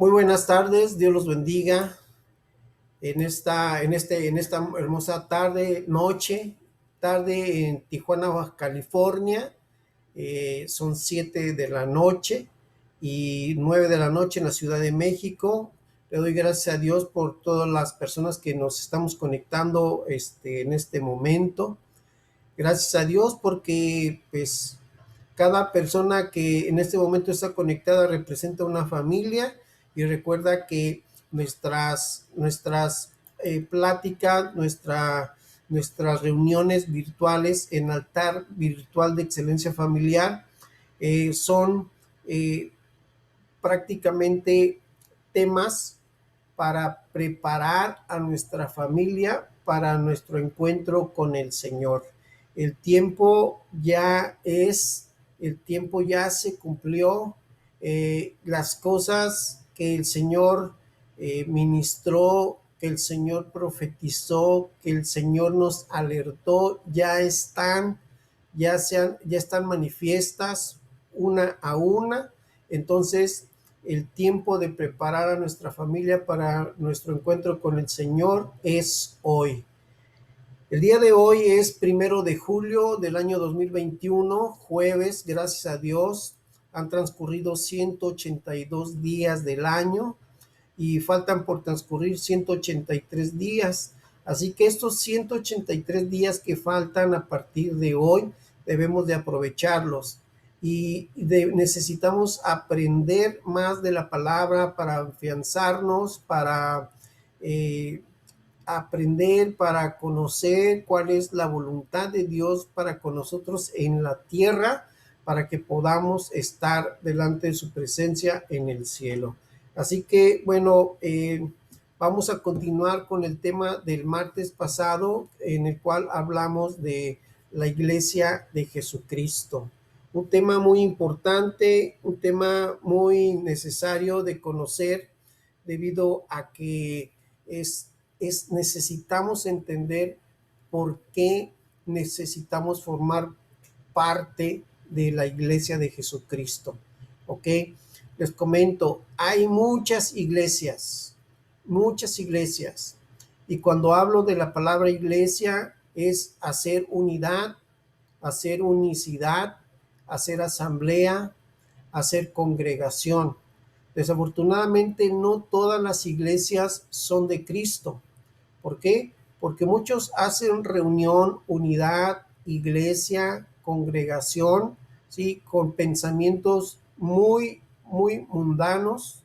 Muy buenas tardes, Dios los bendiga en esta hermosa tarde en Tijuana, Baja California. Son 7 de la noche y 9 de la noche en la Ciudad de México. Le doy gracias a Dios por todas las personas que nos estamos conectando en este momento. Gracias a Dios porque pues cada persona que en este momento está conectada representa una familia, y recuerda que nuestras pláticas, nuestras reuniones virtuales en altar virtual de excelencia familiar son eh, prácticamente temas para preparar a nuestra familia para nuestro encuentro con el Señor. El tiempo ya es, el tiempo ya se cumplió. Las cosas que el Señor ministró, que el Señor profetizó, que el Señor nos alertó, ya están manifiestas una a una. Entonces, el tiempo de preparar a nuestra familia para nuestro encuentro con el Señor es hoy. El día de hoy es 1 de julio del año 2021, jueves. Gracias a Dios han transcurrido 182 días del año y faltan por transcurrir 183 días. Así que estos 183 días que faltan a partir de hoy debemos de aprovecharlos, necesitamos aprender más de la palabra para afianzarnos, para eh, aprender, para conocer cuál es la voluntad de Dios para con nosotros en la tierra, para que podamos estar delante de su presencia en el cielo. Así que, bueno, vamos a continuar con el tema del martes pasado, en el cual hablamos de la iglesia de Jesucristo. Un tema muy importante, un tema muy necesario de conocer, debido a que necesitamos entender por qué necesitamos formar parte de la iglesia de Jesucristo. ¿Ok? Les comento, hay muchas iglesias. Y cuando hablo de la palabra iglesia, es hacer unidad, hacer unicidad, hacer asamblea, hacer congregación. Desafortunadamente, no todas las iglesias son de Cristo. ¿Por qué? Porque muchos hacen reunión, unidad, iglesia, congregación, ¿sí? Con pensamientos muy mundanos,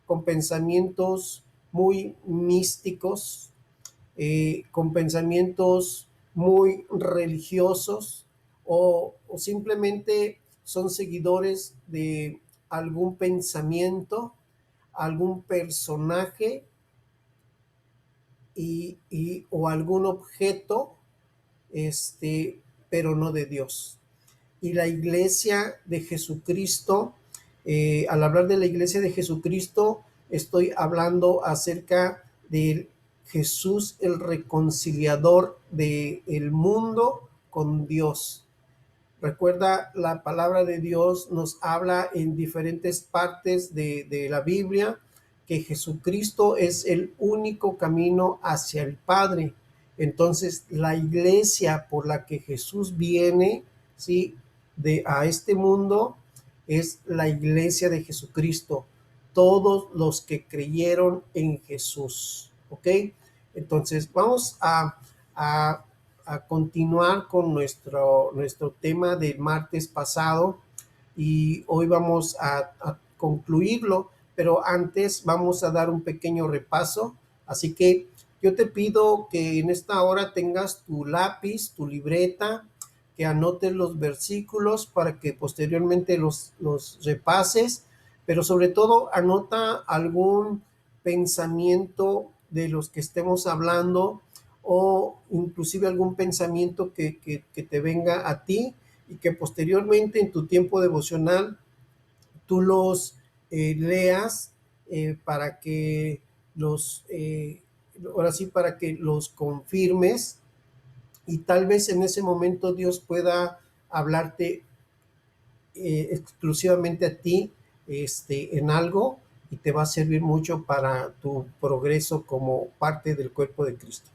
con pensamientos muy místicos, con pensamientos muy religiosos, o simplemente son seguidores de algún pensamiento, algún personaje o algún objeto, pero no de Dios. Y la iglesia de Jesucristo, al hablar de la iglesia de Jesucristo, estoy hablando acerca de Jesús, el reconciliador del mundo con Dios. Recuerda, la palabra de Dios nos habla en diferentes partes de la Biblia que Jesucristo es el único camino hacia el Padre. Entonces, la iglesia por la que Jesús viene, ¿sí? A este mundo, es la iglesia de Jesucristo. Todos los que creyeron en Jesús. ¿Ok? Entonces, vamos a continuar con nuestro tema del martes pasado, y hoy vamos a concluirlo, pero antes vamos a dar un pequeño repaso. Así que yo te pido que en esta hora tengas tu lápiz, tu libreta, que anotes los versículos para que posteriormente los repases, pero sobre todo anota algún pensamiento de los que estemos hablando, o inclusive algún pensamiento que te venga a ti, y que posteriormente en tu tiempo devocional tú los leas, para que ahora sí, para que los confirmes, y tal vez en ese momento Dios pueda hablarte exclusivamente a ti, en algo, y te va a servir mucho para tu progreso como parte del cuerpo de Cristo.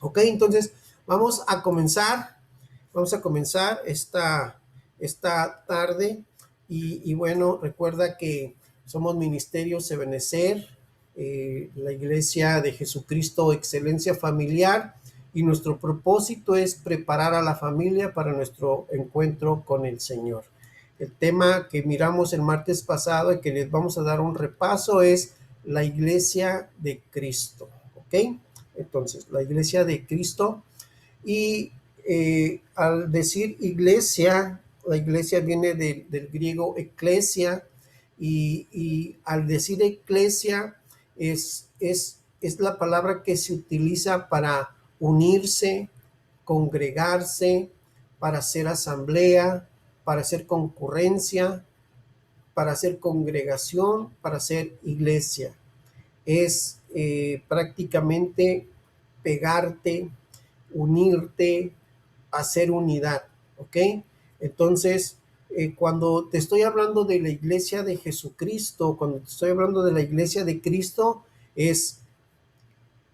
Ok, entonces vamos a comenzar esta tarde y bueno, recuerda que somos Ministerio Ebenecer, la Iglesia de Jesucristo Excelencia Familiar, y nuestro propósito es preparar a la familia para nuestro encuentro con el Señor. El tema que miramos el martes pasado y que les vamos a dar un repaso es la Iglesia de Cristo, ¿ok? Entonces, la Iglesia de Cristo. Y al decir iglesia, la iglesia viene del griego eclesia, y al decir eclesia es la palabra que se utiliza para unirse, congregarse, para hacer asamblea, para hacer concurrencia, para hacer congregación, para hacer iglesia. Es prácticamente pegarte, unirte, hacer unidad, ¿ok? Entonces, cuando te estoy hablando de la iglesia de Jesucristo, cuando te estoy hablando de la iglesia de Cristo, es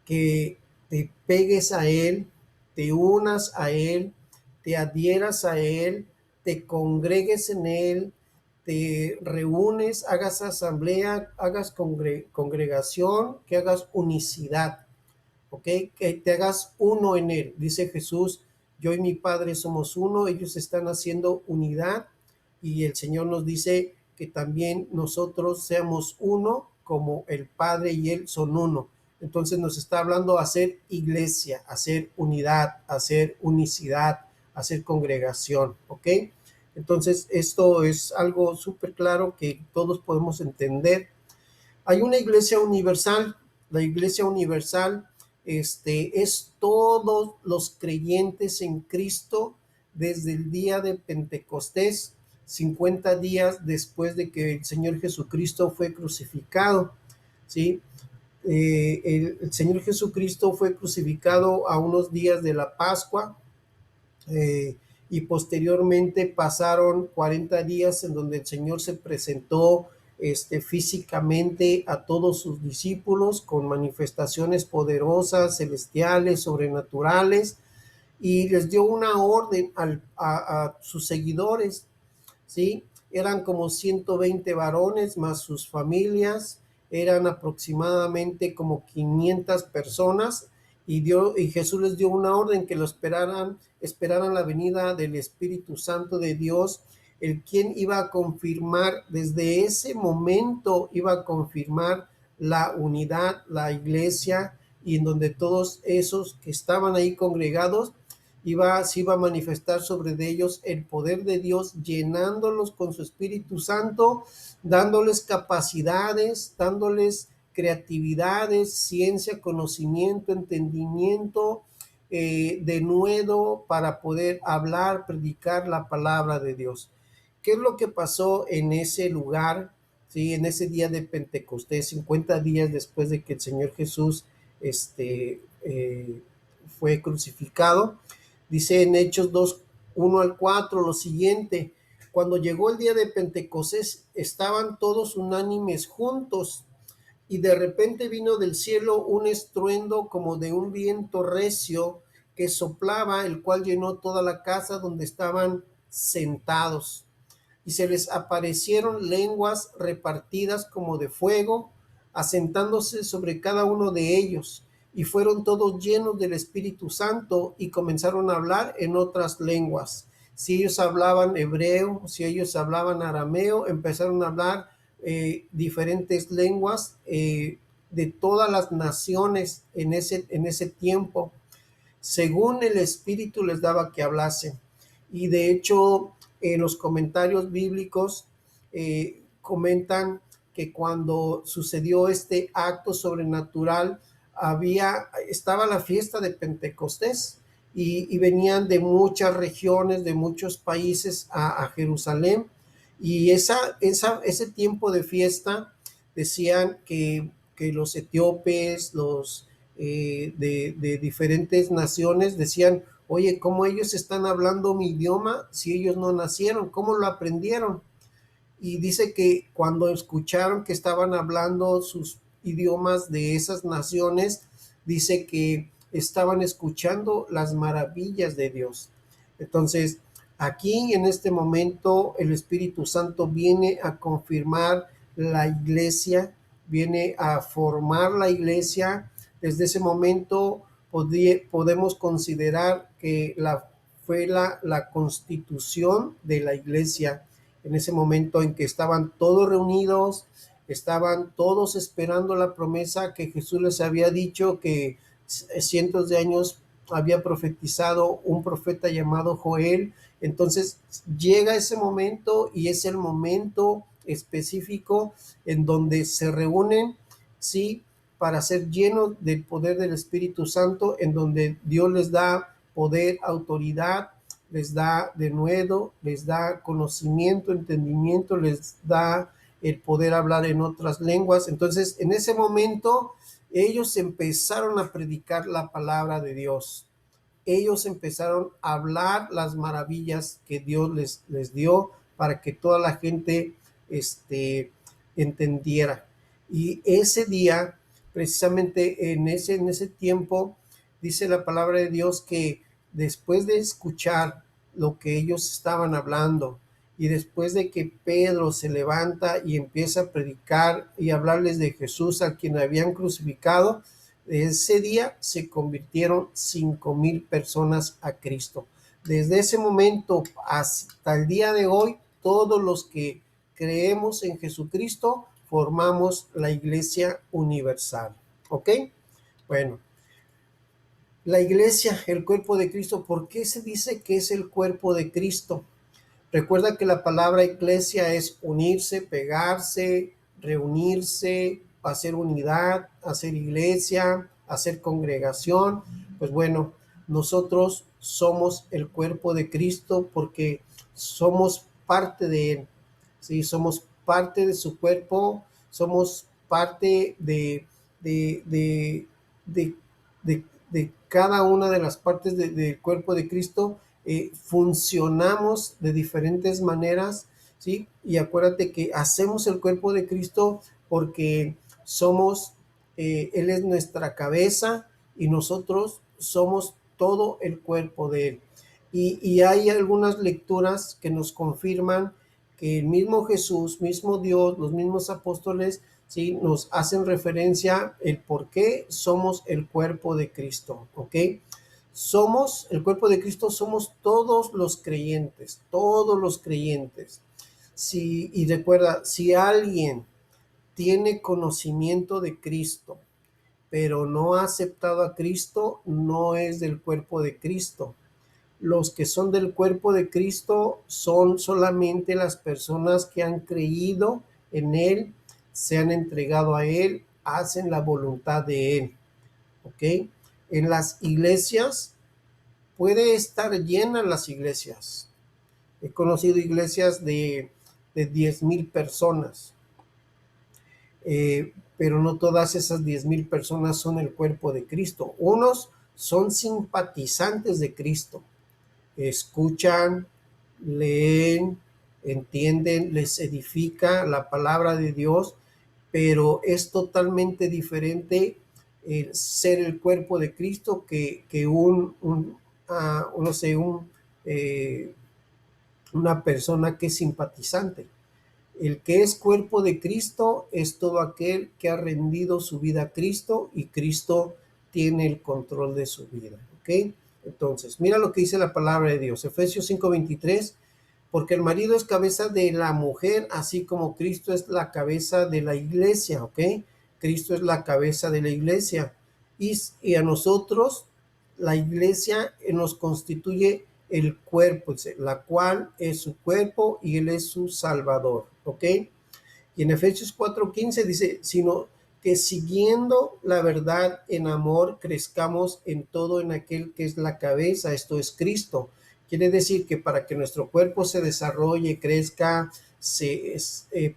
que te pegues a Él, te unas a Él, te adhieras a Él, te congregues en Él, te reúnes, hagas asamblea, hagas congregación, que hagas unicidad, ¿ok? Que te hagas uno en Él. Dice Jesús, yo y mi Padre somos uno, ellos están haciendo unidad, y el Señor nos dice que también nosotros seamos uno como el Padre y Él son uno. Entonces nos está hablando a hacer iglesia, a hacer unidad, a hacer unicidad, a hacer congregación, ¿ok? Entonces esto es algo súper claro que todos podemos entender. Hay una iglesia universal. La iglesia universal es todos los creyentes en Cristo desde el día de Pentecostés, 50 días después de que el Señor Jesucristo fue crucificado, ¿sí? El Señor Jesucristo fue crucificado a unos días de la Pascua, y posteriormente pasaron 40 días en donde el Señor se presentó físicamente a todos sus discípulos con manifestaciones poderosas, celestiales, sobrenaturales, y les dio una orden a sus seguidores, ¿sí? Eran como 120 varones más sus familias, eran aproximadamente como 500 personas, y Jesús les dio una orden que lo esperaran la venida del Espíritu Santo de Dios, el quien iba a confirmar, desde ese momento iba a confirmar la unidad, la iglesia, y en donde todos esos que estaban ahí congregados se iba a manifestar sobre ellos el poder de Dios, llenándolos con su Espíritu Santo, dándoles capacidades, dándoles creatividades, ciencia, conocimiento, entendimiento, de nuevo para poder hablar, predicar la palabra de Dios. ¿Qué es lo que pasó en ese lugar? Sí, en ese día de Pentecostés, 50 días después de que el Señor Jesús fue crucificado. Dice en Hechos 2, 1 al 4 lo siguiente: cuando llegó el día de Pentecostés, estaban todos unánimes juntos, y de repente vino del cielo un estruendo como de un viento recio que soplaba, el cual llenó toda la casa donde estaban sentados. Y se les aparecieron lenguas repartidas como de fuego, asentándose sobre cada uno de ellos, y fueron todos llenos del Espíritu Santo y comenzaron a hablar en otras lenguas. Si ellos hablaban hebreo, si ellos hablaban arameo, empezaron a hablar diferentes lenguas de todas las naciones en ese tiempo, según el Espíritu les daba que hablase. Y de hecho, en los comentarios bíblicos comentan que cuando sucedió este acto sobrenatural, estaba la fiesta de Pentecostés, y venían de muchas regiones, de muchos países a Jerusalén, y ese tiempo de fiesta decían que los etíopes, los de diferentes naciones decían, oye, ¿cómo ellos están hablando mi idioma si ellos no nacieron? ¿Cómo lo aprendieron? y dice que cuando escucharon que estaban hablando sus idiomas de esas naciones, dice que estaban escuchando las maravillas de Dios. Entonces, aquí en este momento el Espíritu Santo viene a confirmar la iglesia, viene a formar la iglesia. Desde ese momento podemos considerar que fue la constitución de la iglesia, en ese momento en que estaban todos reunidos, estaban todos esperando la promesa que Jesús les había dicho, que cientos de años había profetizado un profeta llamado Joel. Entonces llega ese momento y es el momento específico en donde se reúnen, sí, para ser llenos del poder del Espíritu Santo, en donde Dios les da poder, autoridad, les da denuedo, les da conocimiento, entendimiento, les da el poder hablar en otras lenguas. Entonces, en ese momento, ellos empezaron a predicar la palabra de Dios. Ellos empezaron a hablar las maravillas que Dios les dio para que toda la gente entendiera. Y ese día, precisamente en ese tiempo, dice la palabra de Dios que después de escuchar lo que ellos estaban hablando y después de que Pedro se levanta y empieza a predicar y hablarles de Jesús a quien habían crucificado, ese día se convirtieron 5,000 personas a Cristo. Desde ese momento hasta el día de hoy, todos los que creemos en Jesucristo formamos la Iglesia Universal. ¿Ok? Bueno, la iglesia, el cuerpo de Cristo, ¿por qué se dice que es el cuerpo de Cristo? Recuerda que la palabra iglesia es unirse, pegarse, reunirse, hacer unidad, hacer iglesia, hacer congregación. Pues bueno, nosotros somos el cuerpo de Cristo porque somos parte de Él. ¿Sí? Somos parte de su cuerpo, somos parte de, de cada una de las partes del cuerpo de Cristo. Funcionamos de diferentes maneras, ¿sí? Y acuérdate que hacemos el cuerpo de Cristo porque somos, Él es nuestra cabeza y nosotros somos todo el cuerpo de Él. Y hay algunas lecturas que nos confirman que el mismo Jesús, mismo Dios, los mismos apóstoles, ¿sí? Nos hacen referencia el por qué somos el cuerpo de Cristo, ¿ok? Somos, el cuerpo de Cristo somos todos los creyentes, todos los creyentes. Y recuerda, si alguien tiene conocimiento de Cristo, pero no ha aceptado a Cristo, no es del cuerpo de Cristo. Los que son del cuerpo de Cristo son solamente las personas que han creído en Él, se han entregado a Él, hacen la voluntad de Él. ¿Ok? En las iglesias, puede estar llenas las iglesias. He conocido iglesias de 10,000 personas, pero no todas esas 10,000 personas son el cuerpo de Cristo. Unos son simpatizantes de Cristo, escuchan, leen, entienden, les edifica la palabra de Dios, pero es totalmente diferente ser el cuerpo de Cristo que no sé, una persona que es simpatizante. El que es cuerpo de Cristo es todo aquel que ha rendido su vida a Cristo y Cristo tiene el control de su vida. ¿Ok? Entonces, mira lo que dice la palabra de Dios. Efesios 5:23, porque el marido es cabeza de la mujer, así como Cristo es la cabeza de la iglesia. ¿Ok? Cristo es la cabeza de la iglesia. Y a nosotros, la iglesia nos constituye el cuerpo, la cual es su cuerpo y Él es su Salvador. ¿Ok? Y en Efesios 4:15 dice, sino que siguiendo la verdad en amor, crezcamos en todo en aquel que es la cabeza, esto es Cristo. Quiere decir que para que nuestro cuerpo se desarrolle, crezca,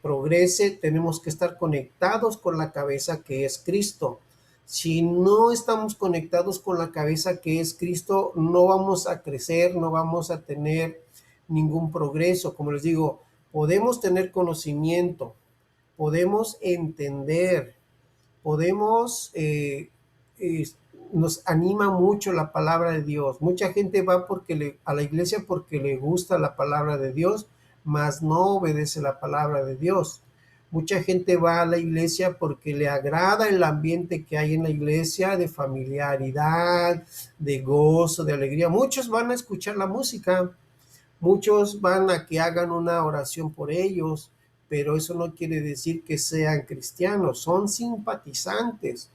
progrese, tenemos que estar conectados con la cabeza que es Cristo. Si no estamos conectados con la cabeza que es Cristo, no vamos a crecer, no vamos a tener ningún progreso. Como les digo, podemos tener conocimiento, podemos entender, podemos, nos anima mucho la palabra de Dios. Mucha gente va a la iglesia porque le gusta la palabra de Dios, mas no obedece la palabra de Dios. Mucha gente va a la iglesia porque le agrada el ambiente que hay en la iglesia, de familiaridad, de gozo, de alegría. Muchos van a escuchar la música, muchos van a que hagan una oración por ellos, pero eso no quiere decir que sean cristianos, son simpatizantes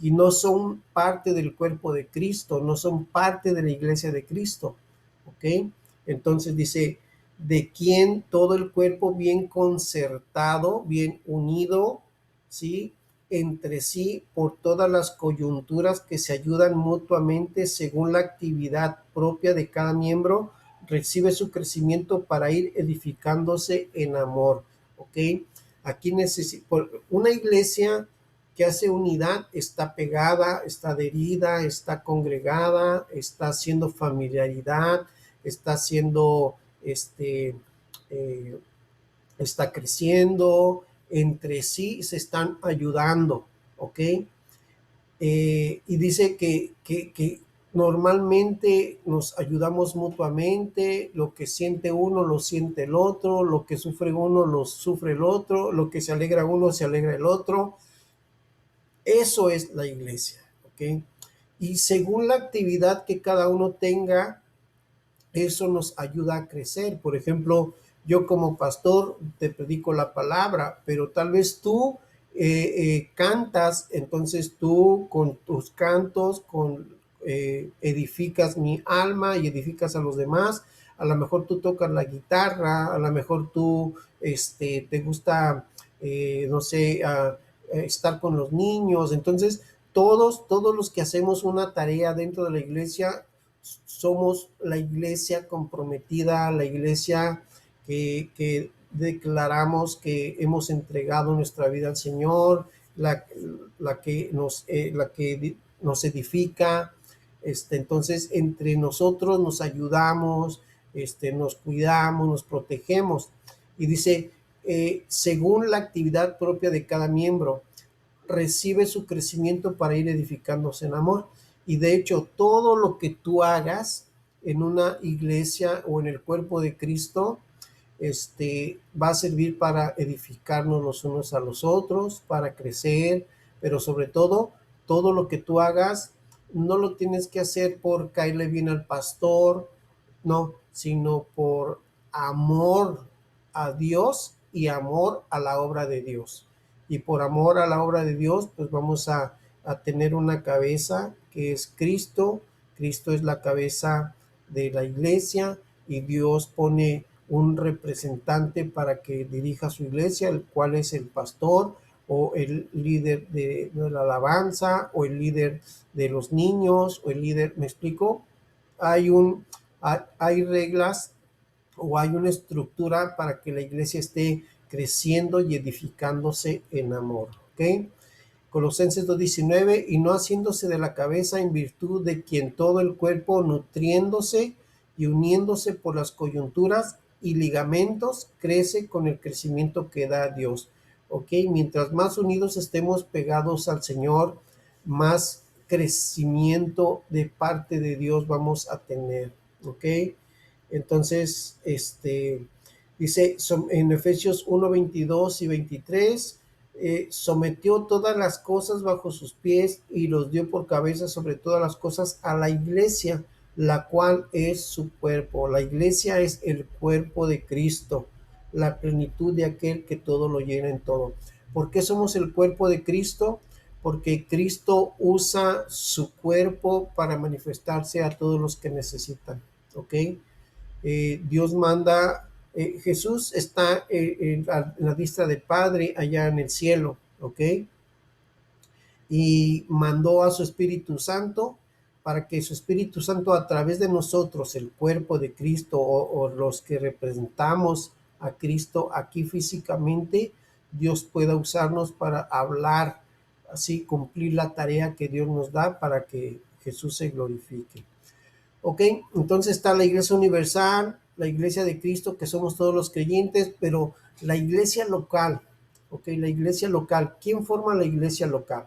y no son parte del cuerpo de Cristo, no son parte de la iglesia de Cristo. ¿Ok? Entonces dice, de quien todo el cuerpo bien concertado, bien unido, ¿sí? Entre sí por todas las coyunturas que se ayudan mutuamente según la actividad propia de cada miembro, recibe su crecimiento para ir edificándose en amor. ¿Ok? Aquí una iglesia que hace unidad está pegada, está adherida, está congregada, está haciendo familiaridad, está haciendo, eh, está creciendo, entre sí se están ayudando, ¿ok? Y dice que normalmente nos ayudamos mutuamente, lo que siente uno lo siente el otro, lo que sufre uno lo sufre el otro, lo que se alegra uno se alegra el otro. Eso es la iglesia, ¿ok? Y según la actividad que cada uno tenga, eso nos ayuda a crecer. Por ejemplo, yo como pastor te predico la palabra, pero tal vez tú cantas, entonces tú con tus cantos edificas mi alma y edificas a los demás. A lo mejor tú tocas la guitarra, a lo mejor tú te gusta, no sé, estar con los niños. Entonces, todos los que hacemos una tarea dentro de la iglesia, somos la iglesia comprometida, la iglesia que declaramos que hemos entregado nuestra vida al Señor, la que nos edifica. Entonces, entre nosotros nos ayudamos, nos cuidamos, nos protegemos. Y dice, según la actividad propia de cada miembro, recibe su crecimiento para ir edificándose en amor. Y de hecho, todo lo que tú hagas en una iglesia o en el cuerpo de Cristo, va a servir para edificarnos los unos a los otros, para crecer, pero sobre todo lo que tú hagas, no lo tienes que hacer por caerle bien al pastor, no, sino por amor a Dios y amor a la obra de Dios. Y por amor a la obra de Dios, pues vamos a tener una cabeza que es Cristo. Cristo es la cabeza de la iglesia y Dios pone un representante para que dirija su iglesia, el cual es el pastor o el líder de la alabanza o el líder de los niños o el líder, ¿me explico? Hay reglas o hay una estructura para que la iglesia esté creciendo y edificándose en amor, ¿ok? Colosenses 2:19, y no haciéndose de la cabeza en virtud de quien todo el cuerpo nutriéndose y uniéndose por las coyunturas y ligamentos crece con el crecimiento que da Dios. ¿Ok? Mientras más unidos estemos pegados al Señor, más crecimiento de parte de Dios vamos a tener. ¿Ok? Entonces, dice en Efesios 1:22 y 23, sometió todas las cosas bajo sus pies y los dio por cabeza sobre todas las cosas a la iglesia, la cual es su cuerpo. La iglesia es el cuerpo de Cristo, la plenitud de aquel que todo lo llena en todo. ¿Por qué somos el cuerpo de Cristo? Porque Cristo usa su cuerpo para manifestarse a todos los que necesitan. ¿Ok? Dios manda, Jesús está en la diestra del Padre allá en el cielo, ¿ok? Y mandó a su Espíritu Santo para que su Espíritu Santo a través de nosotros, el cuerpo de Cristo o los que representamos a Cristo aquí físicamente, Dios pueda usarnos para hablar, así cumplir la tarea que Dios nos da para que Jesús se glorifique. Ok, entonces está la Iglesia Universal, la iglesia de Cristo, que somos todos los creyentes, pero la iglesia local, ¿ok? La iglesia local. ¿Quién forma la iglesia local?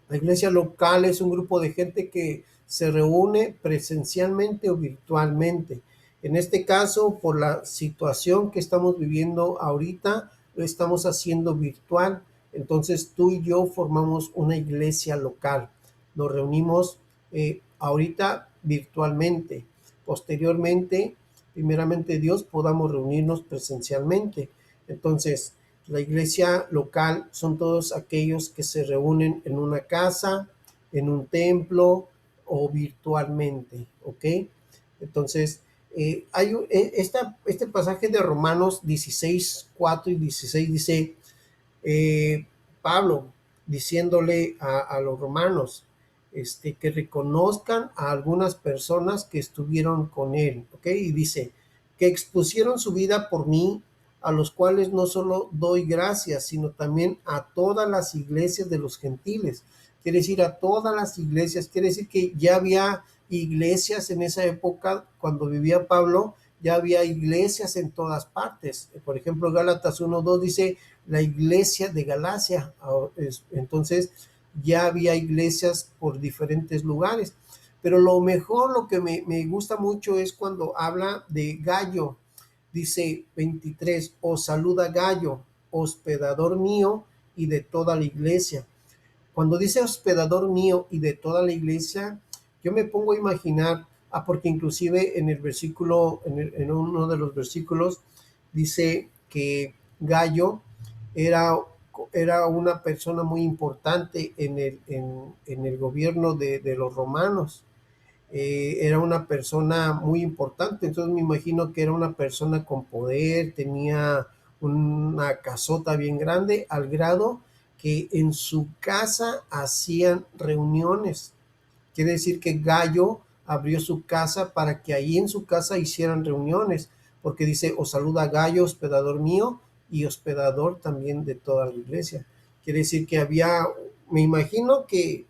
La iglesia local es un grupo de gente que se reúne presencialmente o virtualmente. En este caso, por la situación que estamos viviendo ahorita, lo estamos haciendo virtual. Entonces tú y yo formamos una iglesia local. Nos reunimos ahorita virtualmente. Posteriormente, primeramente Dios, podamos reunirnos presencialmente. Entonces, la iglesia local son todos aquellos que se reúnen en una casa, en un templo o virtualmente, ¿ok? Entonces, este pasaje de Romanos 16, 4 y 16 dice, Pablo diciéndole a los romanos que reconozcan a algunas personas que estuvieron con él, ¿ok? Y dice, que expusieron su vida por mí, a los cuales no solo doy gracias, sino también a todas las iglesias de los gentiles. Quiere decir, a todas las iglesias, quiere decir que ya había iglesias en esa época, cuando vivía Pablo, ya había iglesias en todas partes. Por ejemplo, Gálatas 1:2 dice la iglesia de Galacia. Entonces ya había iglesias por diferentes lugares. Pero lo mejor, lo que me gusta mucho es cuando habla de Gallo. Dice 23, os saluda Gallo, hospedador mío y de toda la iglesia. Cuando dice hospedador mío y de toda la iglesia, yo me pongo a imaginar, porque inclusive en el versículo, en uno de los versículos, dice que Gallo era, era una persona muy importante en el gobierno de los romanos. Era una persona muy importante, entonces me imagino que era una persona con poder, tenía una casota bien grande, al grado que en su casa hacían reuniones. Quiere decir que Gallo abrió su casa para que ahí en su casa hicieran reuniones, porque dice, os saluda Gallo, hospedador mío y hospedador también de toda la iglesia. Quiere decir que había, me imagino que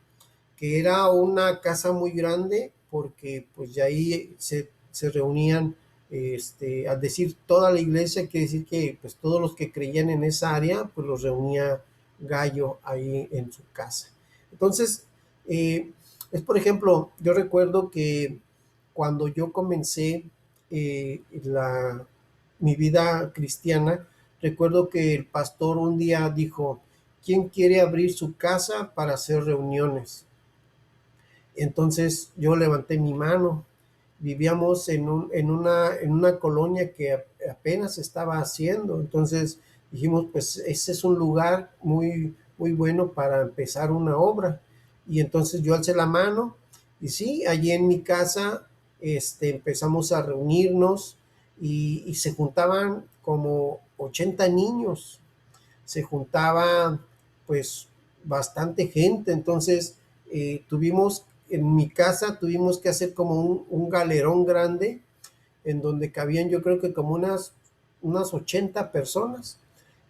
era una casa muy grande, porque pues ya ahí se reunían, al decir toda la iglesia, quiere decir que pues todos los que creían en esa área, pues los reunía Gallo ahí en su casa. Entonces, es por ejemplo, yo recuerdo que cuando yo comencé mi vida cristiana, recuerdo que el pastor un día dijo, ¿quién quiere abrir su casa para hacer reuniones? Entonces yo levanté mi mano. Vivíamos en una colonia que apenas estaba haciendo. Entonces dijimos, pues ese es un lugar muy, muy bueno para empezar una obra. Y entonces yo alcé la mano y sí, allí en mi casa empezamos a reunirnos y se juntaban como 80 niños. Se juntaba pues bastante gente. Entonces en mi casa tuvimos que hacer como un galerón grande en donde cabían yo creo que como unas 80 personas.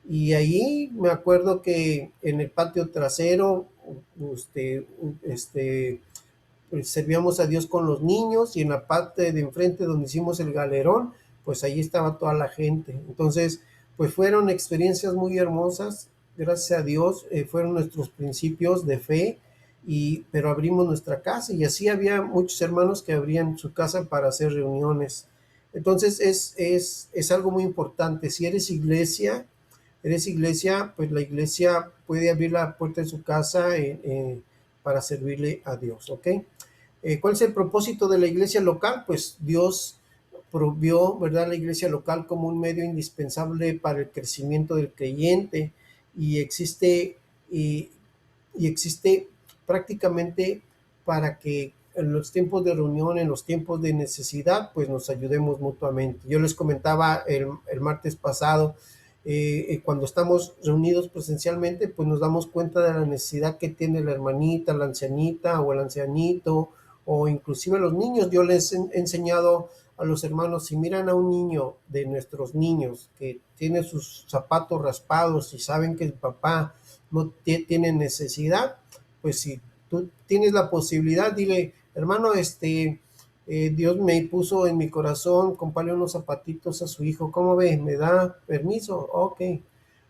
Y ahí me acuerdo que en el patio trasero, este, este, pues servíamos a Dios con los niños, y en la parte de enfrente donde hicimos el galerón, pues ahí estaba toda la gente. Entonces, pues fueron experiencias muy hermosas, gracias a Dios, fueron nuestros principios de fe, pero abrimos nuestra casa y así había muchos hermanos que abrían su casa para hacer reuniones. Entonces es algo muy importante. Si eres iglesia, pues la iglesia puede abrir la puerta de su casa para servirle a Dios, ¿ok? ¿Cuál es el propósito de la iglesia local? Pues Dios provió, ¿verdad?, la iglesia local como un medio indispensable para el crecimiento del creyente, y y, y existe prácticamente para que en los tiempos de reunión, en los tiempos de necesidad, pues nos ayudemos mutuamente. Yo les comentaba el martes pasado, cuando estamos reunidos presencialmente, pues nos damos cuenta de la necesidad que tiene la hermanita, la ancianita o el ancianito, o inclusive los niños. Yo les he enseñado a los hermanos, si miran a un niño de nuestros niños que tiene sus zapatos raspados y saben que el papá no tiene necesidad, pues si tú tienes la posibilidad, dile, hermano, Dios me puso en mi corazón comprarle unos zapatitos a su hijo. ¿Cómo ve? ¿Me da permiso? Ok.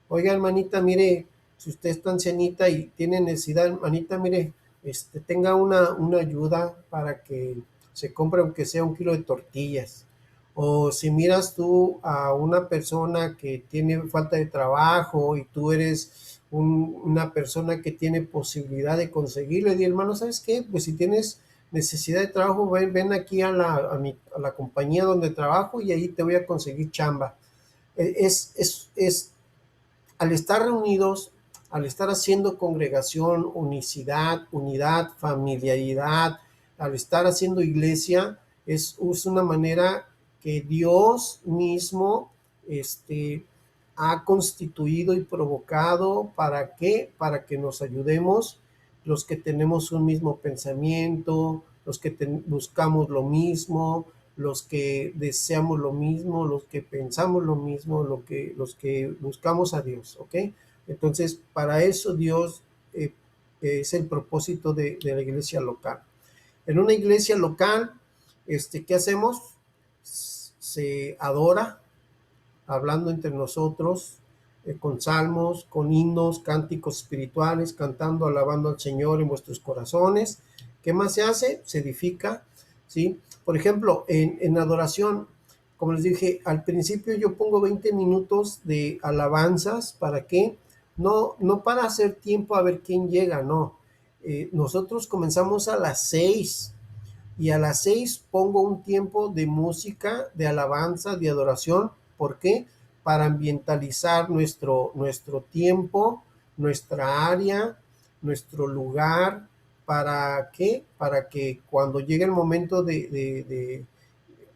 Oiga, hermanita, mire, si usted es tan ancianita y tiene necesidad, hermanita, mire, tenga una ayuda para que se compre aunque sea 1 kilo de tortillas. O si miras tú a una persona que tiene falta de trabajo y tú eres una persona que tiene posibilidad de conseguirle, di hermano, ¿sabes qué? Pues si tienes necesidad de trabajo, ven aquí a la compañía donde trabajo y ahí te voy a conseguir chamba. Es al estar reunidos, al estar haciendo congregación, unicidad, unidad, familiaridad, al estar haciendo iglesia, es una manera que Dios mismo ha constituido y provocado. ¿Para qué? Para que nos ayudemos los que tenemos un mismo pensamiento, los que buscamos lo mismo, los que deseamos lo mismo, los que pensamos lo mismo, los que buscamos a Dios, ¿ok? Entonces, para eso Dios es el propósito de la iglesia local. En una iglesia local, ¿qué hacemos? Se adora, hablando entre nosotros, con salmos, con himnos, cánticos espirituales, cantando, alabando al Señor en vuestros corazones. ¿Qué más se hace? Se edifica, ¿sí? Por ejemplo, en adoración, como les dije, al principio yo pongo 20 minutos de alabanzas. ¿Para qué? No para hacer tiempo a ver quién llega, no. Nosotros comenzamos a las 6 y a las 6 pongo un tiempo de música, de alabanza, de adoración. ¿Por qué? Para ambientalizar nuestro tiempo, nuestra área, nuestro lugar. ¿Para qué? Para que cuando llegue el momento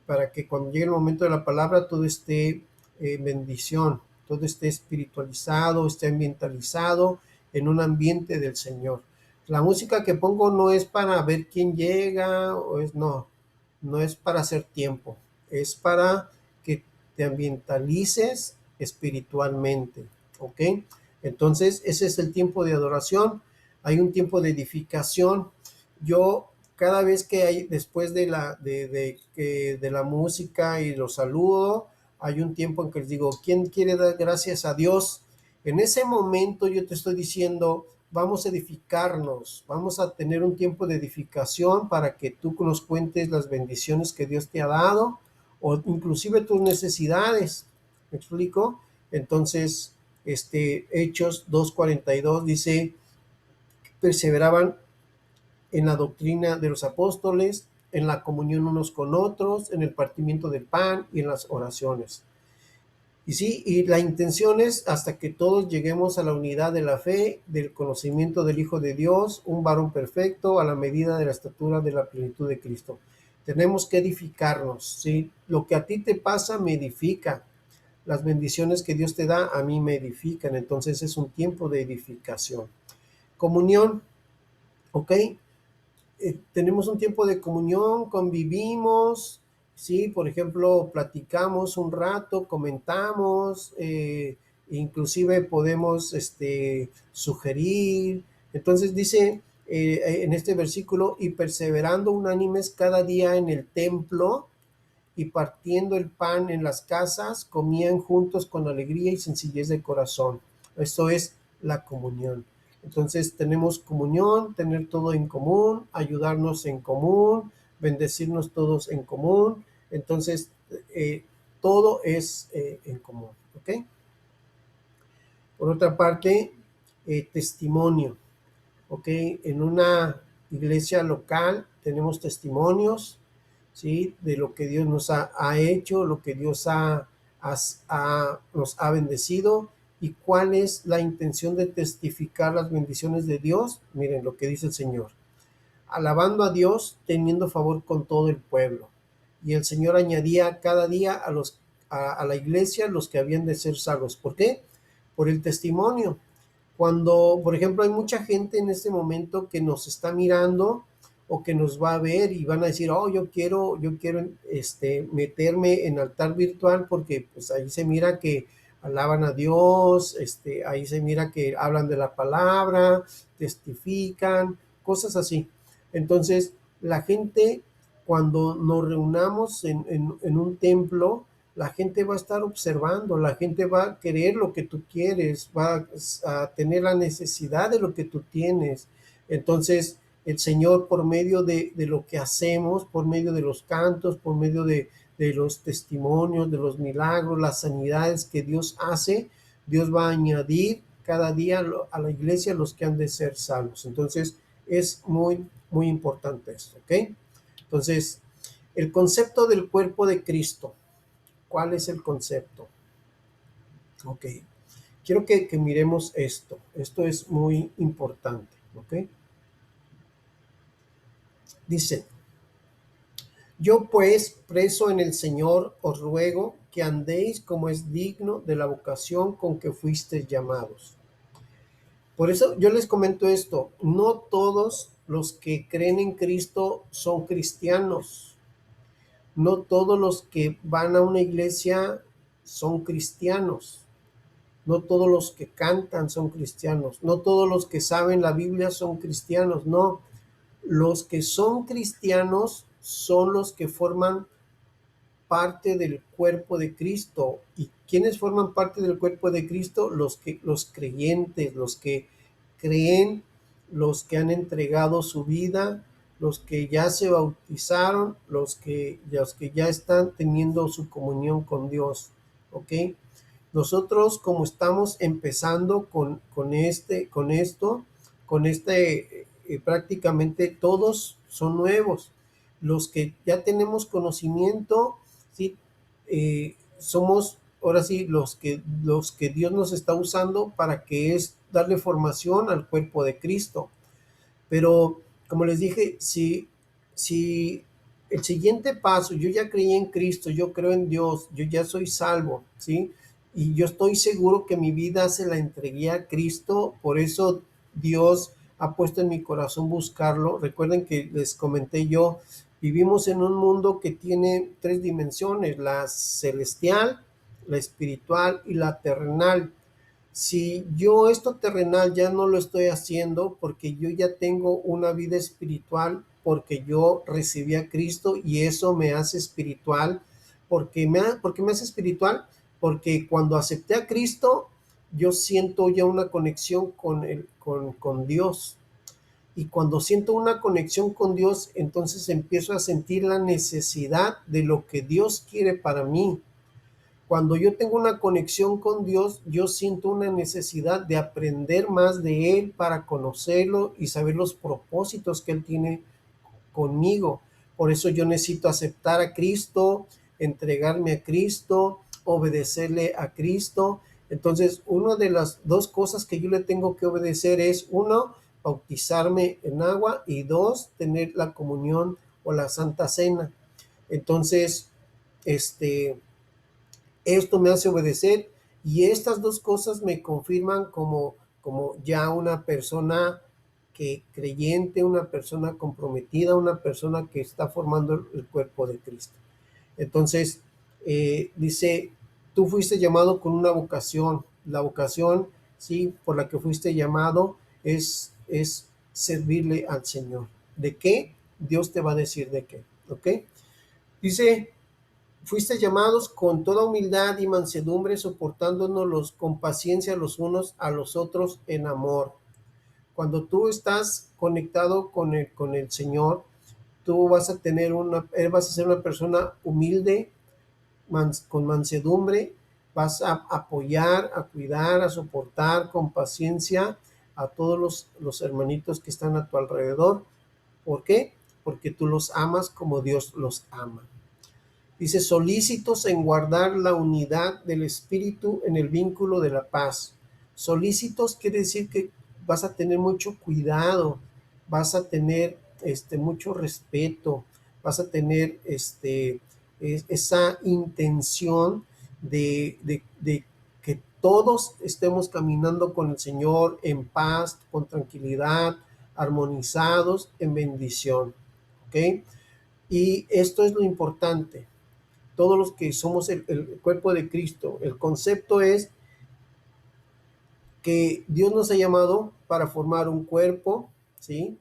para que cuando llegue el momento de la palabra todo esté bendición, todo esté espiritualizado, esté ambientalizado en un ambiente del Señor. La música que pongo no es para ver quién llega, no es para hacer tiempo, es para que te ambientalices espiritualmente, ¿ok? Entonces, ese es el tiempo de adoración. Hay un tiempo de edificación. Yo cada vez que hay, después de la música y los saludo, hay un tiempo en que les digo, ¿quién quiere dar gracias a Dios? En ese momento yo te estoy diciendo, vamos a edificarnos, vamos a tener un tiempo de edificación para que tú nos cuentes las bendiciones que Dios te ha dado o inclusive tus necesidades. ¿Me explico? Entonces, Hechos 2:42 dice, perseveraban en la doctrina de los apóstoles, en la comunión unos con otros, en el partimiento del pan y en las oraciones. Y sí, y la intención es hasta que todos lleguemos a la unidad de la fe, del conocimiento del Hijo de Dios, un varón perfecto, a la medida de la estatura de la plenitud de Cristo. Tenemos que edificarnos, ¿sí? Lo que a ti te pasa me edifica. Las bendiciones que Dios te da a mí me edifican. Entonces es un tiempo de edificación. Comunión, ¿ok? Tenemos un tiempo de comunión, convivimos, ¿sí? Por ejemplo, platicamos un rato, comentamos, inclusive podemos sugerir. Entonces dice en este versículo, y perseverando unánimes cada día en el templo y partiendo el pan en las casas, comían juntos con alegría y sencillez de corazón. Esto es la comunión. Entonces tenemos comunión, tener todo en común, ayudarnos en común, bendecirnos todos en común. Entonces, todo es en común. ¿Ok? Por otra parte, testimonio. ¿Ok? En una iglesia local tenemos testimonios, ¿sí? De lo que Dios nos ha hecho, lo que Dios nos ha bendecido y cuál es la intención de testificar las bendiciones de Dios. Miren lo que dice el Señor. Alabando a Dios, teniendo favor con todo el pueblo. Y el Señor añadía cada día a la iglesia los que habían de ser salvos. ¿Por qué? Por el testimonio. Cuando, por ejemplo, hay mucha gente en este momento que nos está mirando o que nos va a ver y van a decir, oh, yo quiero meterme en altar virtual porque pues ahí se mira que alaban a Dios, ahí se mira que hablan de la palabra, testifican, cosas así. Entonces, la gente cuando nos reunamos en un templo, la gente va a estar observando, la gente va a querer lo que tú quieres, va a tener la necesidad de lo que tú tienes. Entonces, el Señor, por medio de lo que hacemos, por medio de los cantos, por medio de los testimonios, de los milagros, las sanidades que Dios hace, Dios va a añadir cada día a la iglesia los que han de ser salvos. Entonces, es muy, muy importante esto, ¿ok? Entonces, el concepto del cuerpo de Cristo. ¿Cuál es el concepto? Ok. Quiero que miremos esto. Esto es muy importante, ¿ok? Dice, yo pues, preso en el Señor, os ruego que andéis como es digno de la vocación con que fuisteis llamados. Por eso yo les comento esto, no todos los que creen en Cristo son cristianos, no todos los que van a una iglesia son cristianos, no todos los que cantan son cristianos, no todos los que saben la Biblia son cristianos, no, los que son cristianos son los que forman parte del cuerpo de Cristo. ¿Y quiénes forman parte del cuerpo de Cristo? Los creyentes, los que creen, los que han entregado su vida, los que ya se bautizaron, los que ya están teniendo su comunión con Dios. ¿Ok? Nosotros, como estamos empezando prácticamente todos son nuevos. Los que ya tenemos conocimiento, ¿sí? Somos ahora sí los que Dios nos está usando para que es darle formación al cuerpo de Cristo. Pero, como les dije, si el siguiente paso, yo ya creí en Cristo, yo creo en Dios, yo ya soy salvo, ¿sí? Y yo estoy seguro que mi vida se la entregué a Cristo, por eso Dios ha puesto en mi corazón buscarlo. Recuerden que les comenté yo, vivimos en un mundo que tiene tres dimensiones, la celestial, la espiritual y la terrenal. Si yo esto terrenal ya no lo estoy haciendo porque yo ya tengo una vida espiritual, porque yo recibí a Cristo y eso me hace espiritual, porque me hace espiritual, porque cuando acepté a Cristo, yo siento ya una conexión con Dios. Y cuando siento una conexión con Dios, entonces empiezo a sentir la necesidad de lo que Dios quiere para mí. Cuando yo tengo una conexión con Dios, yo siento una necesidad de aprender más de Él para conocerlo y saber los propósitos que Él tiene conmigo. Por eso yo necesito aceptar a Cristo, entregarme a Cristo, obedecerle a Cristo. Entonces, una de las dos cosas que yo le tengo que obedecer es, uno, bautizarme en agua y dos, tener la comunión o la Santa Cena. Entonces, esto me hace obedecer y estas dos cosas me confirman como ya una persona que creyente, una persona comprometida, una persona que está formando el cuerpo de Cristo. Entonces, dice, tú fuiste llamado con una vocación. La vocación, sí, por la que fuiste llamado es servirle al Señor. ¿De qué? Dios te va a decir de qué. ¿Ok? Dice, fuiste llamados con toda humildad y mansedumbre, soportándonos con paciencia los unos a los otros en amor. Cuando tú estás conectado con el Señor, tú vas a ser una persona humilde, con mansedumbre, vas a apoyar, a cuidar, a soportar con paciencia a todos los hermanitos que están a tu alrededor. ¿Por qué? Porque tú los amas como Dios los ama. Dice, solícitos en guardar la unidad del espíritu en el vínculo de la paz. Solícitos quiere decir que vas a tener mucho cuidado, vas a tener mucho respeto, vas a tener esa intención de que todos estemos caminando con el Señor en paz, con tranquilidad, armonizados, en bendición. ¿Ok? Y esto es lo importante, todos los que somos el cuerpo de Cristo. El concepto es que Dios nos ha llamado para formar un cuerpo, ¿sí?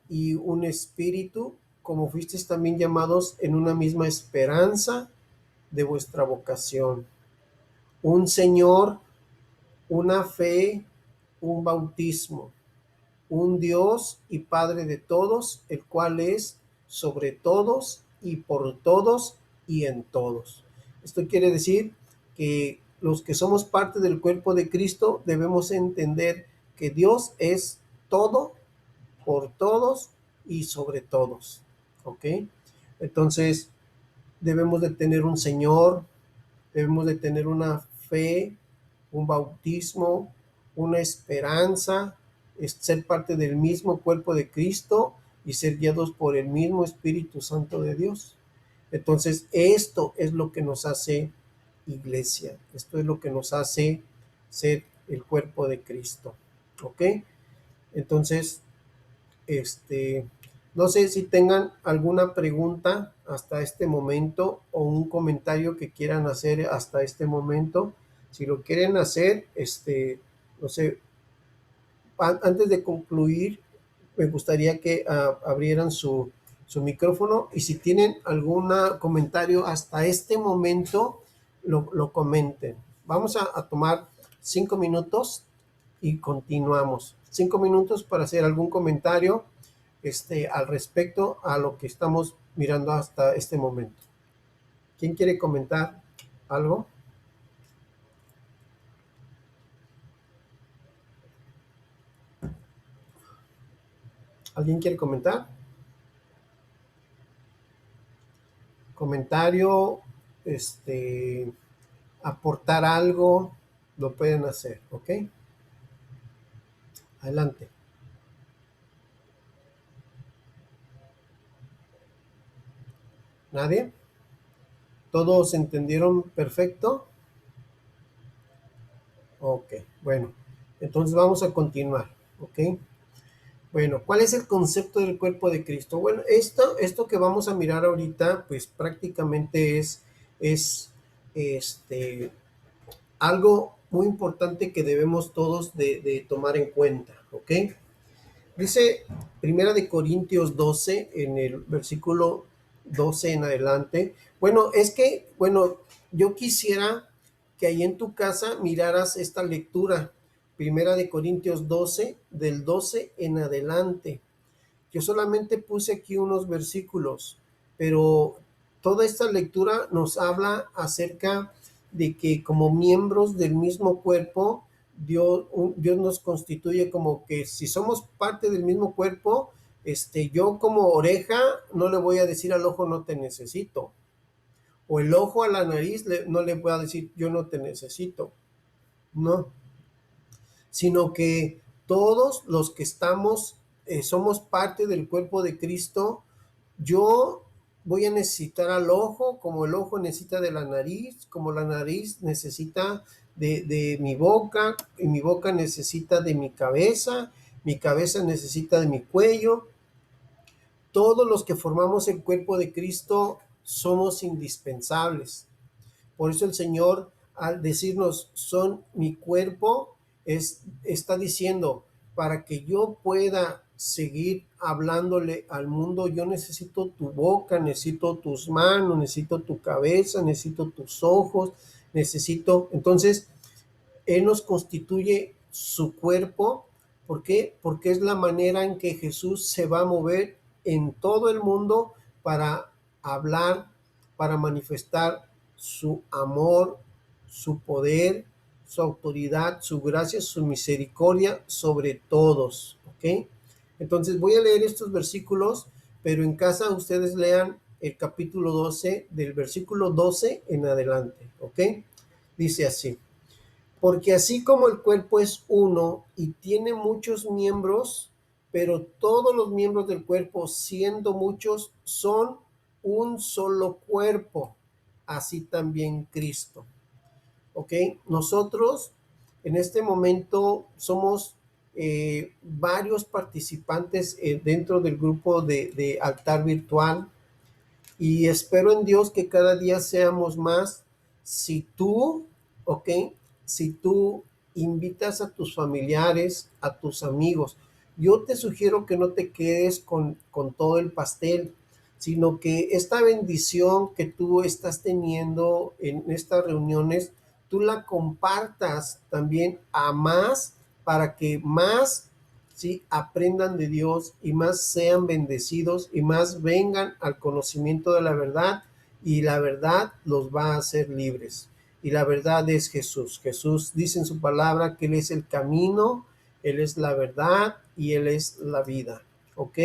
Y un espíritu, como fuisteis también llamados en una misma esperanza de vuestra vocación. Un Señor, una fe, un bautismo, un Dios y Padre de todos, el cual es sobre todos y por todos y en todos. Esto quiere decir que los que somos parte del cuerpo de Cristo debemos entender que Dios es todo, por todos y sobre todos. ¿Ok? Entonces debemos de tener un Señor, debemos de tener una fe, un bautismo, una esperanza, es ser parte del mismo cuerpo de Cristo y ser guiados por el mismo Espíritu Santo de Dios. Entonces, esto es lo que nos hace iglesia, esto es lo que nos hace ser el cuerpo de Cristo. ¿Ok? Entonces, no sé si tengan alguna pregunta hasta este momento o un comentario que quieran hacer hasta este momento. Si lo quieren hacer, no sé, antes de concluir, me gustaría que abrieran su micrófono y si tienen algún comentario hasta este momento, lo comenten. Vamos a tomar 5 minutos y continuamos. 5 minutos para hacer algún comentario al respecto a lo que estamos mirando hasta este momento. ¿Quién quiere comentar algo? ¿Alguien quiere comentar? Comentario, aportar algo, lo pueden hacer, ¿ok? Adelante. ¿Nadie? ¿Todos entendieron perfecto? Ok, bueno, entonces vamos a continuar, ¿ok? Bueno, ¿cuál es el concepto del cuerpo de Cristo? Bueno, esto que vamos a mirar ahorita, pues prácticamente es algo muy importante que debemos todos de tomar en cuenta, ¿ok? Dice Primera de Corintios 12, en el versículo 12 en adelante. Bueno, yo quisiera que ahí en tu casa miraras esta lectura. Primera de Corintios 12, del 12 en adelante. Yo solamente puse aquí unos versículos, pero toda esta lectura nos habla acerca de que como miembros del mismo cuerpo, Dios nos constituye como que si somos parte del mismo cuerpo, yo como oreja no le voy a decir al ojo no te necesito, o el ojo a la nariz no le voy a decir yo no te necesito, no, sino que todos los que somos parte del cuerpo de Cristo. Yo voy a necesitar al ojo, como el ojo necesita de la nariz, como la nariz necesita de mi boca, y mi boca necesita de mi cabeza necesita de mi cuello. Todos los que formamos el cuerpo de Cristo somos indispensables. Por eso el Señor, al decirnos son mi cuerpo, está diciendo, para que yo pueda seguir hablándole al mundo, yo necesito tu boca, necesito tus manos, necesito tu cabeza, necesito tus ojos, entonces, Él nos constituye su cuerpo. ¿Por qué? Porque es la manera en que Jesús se va a mover en todo el mundo para hablar, para manifestar su amor, su poder, su autoridad, su gracia, su misericordia sobre todos. ¿Ok? Entonces voy a leer estos versículos, pero en casa ustedes lean el capítulo 12, del versículo 12 en adelante. ¿Ok? Dice así. Porque así como el cuerpo es uno y tiene muchos miembros, pero todos los miembros del cuerpo, siendo muchos, son un solo cuerpo, así también Cristo. ¿Ok? Nosotros en este momento somos varios participantes dentro del grupo de altar virtual y espero en Dios que cada día seamos más. Si tú, ¿ok? Si tú invitas a tus familiares, a tus amigos, yo te sugiero que no te quedes con todo el pastel. sino que esta bendición que tú estás teniendo en estas reuniones, tú la compartas también a más para que más, ¿sí?, aprendan de Dios y más sean bendecidos y más vengan al conocimiento de la verdad, y la verdad los va a hacer libres. Y la verdad es Jesús. Jesús dice en su palabra que Él es el camino, Él es la verdad y Él es la vida. ¿Ok?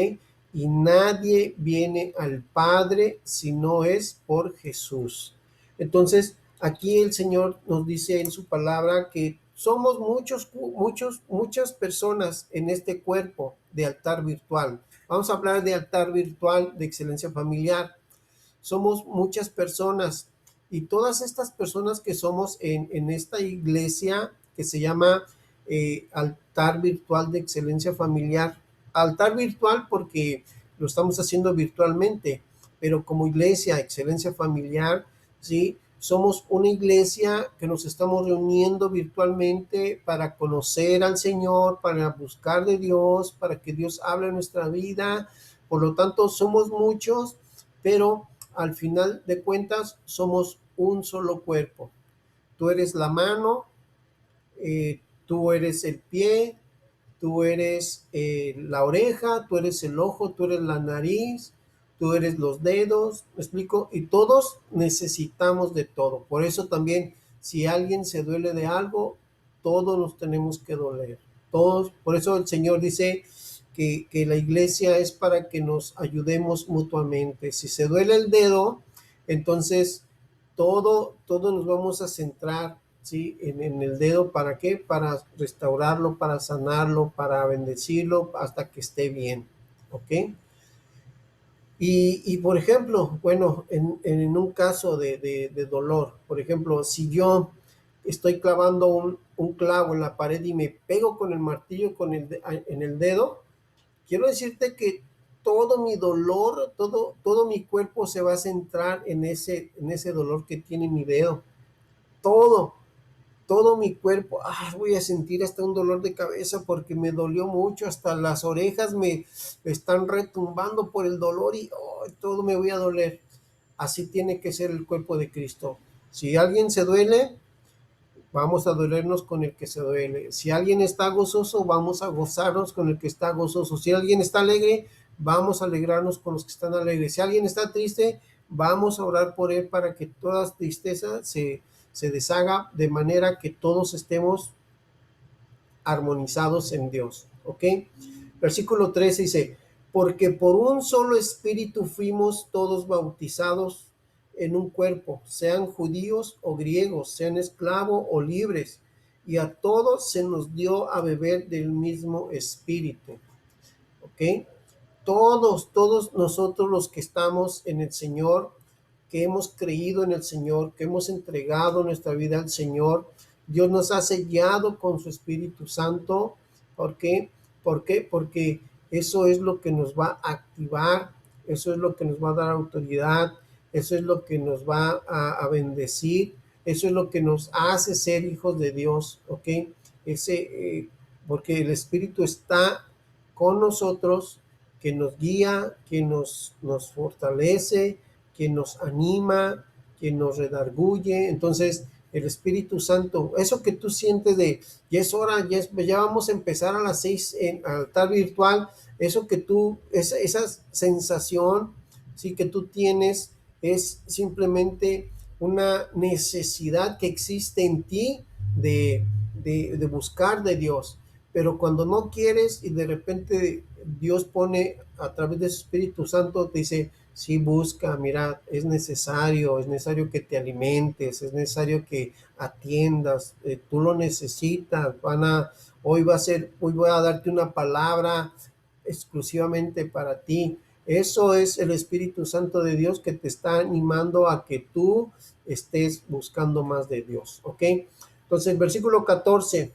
Y nadie viene al Padre si no es por Jesús. Entonces, aquí el Señor nos dice en su palabra que somos muchas personas en este cuerpo de altar virtual. Vamos a hablar de altar virtual de excelencia familiar. Somos muchas personas, y todas estas personas que somos en esta iglesia que se llama altar virtual de excelencia familiar, altar virtual porque lo estamos haciendo virtualmente, pero como iglesia excelencia familiar, ¿sí?, somos una iglesia que nos estamos reuniendo virtualmente para conocer al Señor, para buscar de Dios, para que Dios hable en nuestra vida. Por lo tanto, somos muchos, pero al final de cuentas somos un solo cuerpo. Tú eres la mano, tú eres el pie, tú eres la oreja, tú eres el ojo, tú eres la nariz, tú eres los dedos, ¿me explico? Y todos necesitamos de todo. Por eso también, si alguien se duele de algo, todos nos tenemos que doler. Todos, por eso el Señor dice que la iglesia es para que nos ayudemos mutuamente. Si se duele el dedo, entonces todo nos vamos a centrar, ¿sí?, en el dedo. ¿Para qué? Para restaurarlo, para sanarlo, para bendecirlo hasta que esté bien. ¿Ok? Y por ejemplo, bueno, en un caso de dolor, por ejemplo, si yo estoy clavando un clavo en la pared y me pego con el martillo en el dedo, quiero decirte que todo mi dolor, todo mi cuerpo se va a centrar en ese dolor que tiene mi dedo. Todo, todo mi cuerpo, voy a sentir hasta un dolor de cabeza porque me dolió mucho, hasta las orejas me están retumbando por el dolor y todo me voy a doler. Así tiene que ser el cuerpo de Cristo. Si alguien se duele, vamos a dolernos con el que se duele. Si alguien está gozoso, vamos a gozarnos con el que está gozoso. Si alguien está alegre, vamos a alegrarnos con los que están alegres. Si alguien está triste, vamos a orar por él para que toda tristeza se deshaga, de manera que todos estemos armonizados en Dios. ¿Ok? Versículo 13 dice, porque por un solo espíritu fuimos todos bautizados en un cuerpo, sean judíos o griegos, sean esclavos o libres, y a todos se nos dio a beber del mismo espíritu. ¿Ok? Todos nosotros los que estamos en el Señor, que hemos creído en el Señor, que hemos entregado nuestra vida al Señor, Dios nos ha sellado con su Espíritu Santo. ¿Por qué? ¿Por qué? Porque eso es lo que nos va a activar, eso es lo que nos va a dar autoridad, eso es lo que nos va a bendecir, eso es lo que nos hace ser hijos de Dios. ¿Ok? Porque el Espíritu está con nosotros, que nos guía, que nos fortalece, que nos anima, que nos redarguye. Entonces, el Espíritu Santo, eso que tú sientes de, ya es hora, ya vamos a empezar a las 6 en altar virtual, eso que tú, esa sensación, sí, que tú tienes, es simplemente una necesidad que existe en ti de buscar de Dios. Pero cuando no quieres y de repente Dios pone a través de su Espíritu Santo, te dice, sí, busca, mira, es necesario que te alimentes, es necesario que atiendas, tú lo necesitas, hoy voy a darte una palabra exclusivamente para ti. Eso es el Espíritu Santo de Dios que te está animando a que tú estés buscando más de Dios. ¿Ok? Entonces, versículo 14.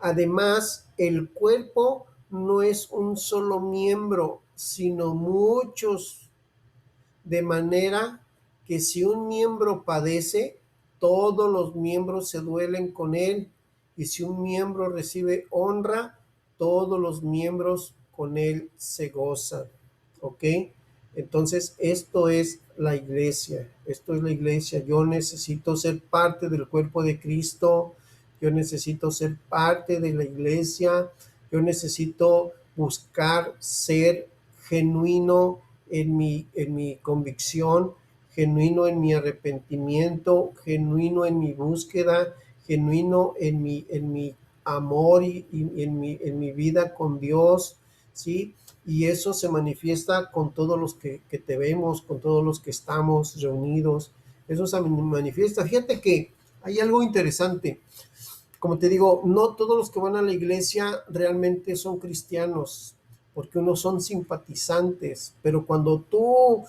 Además, el cuerpo no es un solo miembro, sino muchos, de manera que si un miembro padece, todos los miembros se duelen con él, y si un miembro recibe honra, todos los miembros con él se gozan. ¿Ok? Entonces, esto es la iglesia, esto es la iglesia. Yo necesito ser parte del cuerpo de Cristo, yo necesito ser parte de la iglesia, yo necesito buscar ser genuino en mi convicción, genuino en mi arrepentimiento, genuino en mi búsqueda, genuino en mi amor y en mi vida con Dios, ¿sí? Y eso se manifiesta con todos los que te vemos, con todos los que estamos reunidos. Eso se manifiesta. Fíjate que hay algo interesante. Como te digo, no todos los que van a la iglesia realmente son cristianos, porque unos son simpatizantes, pero cuando tú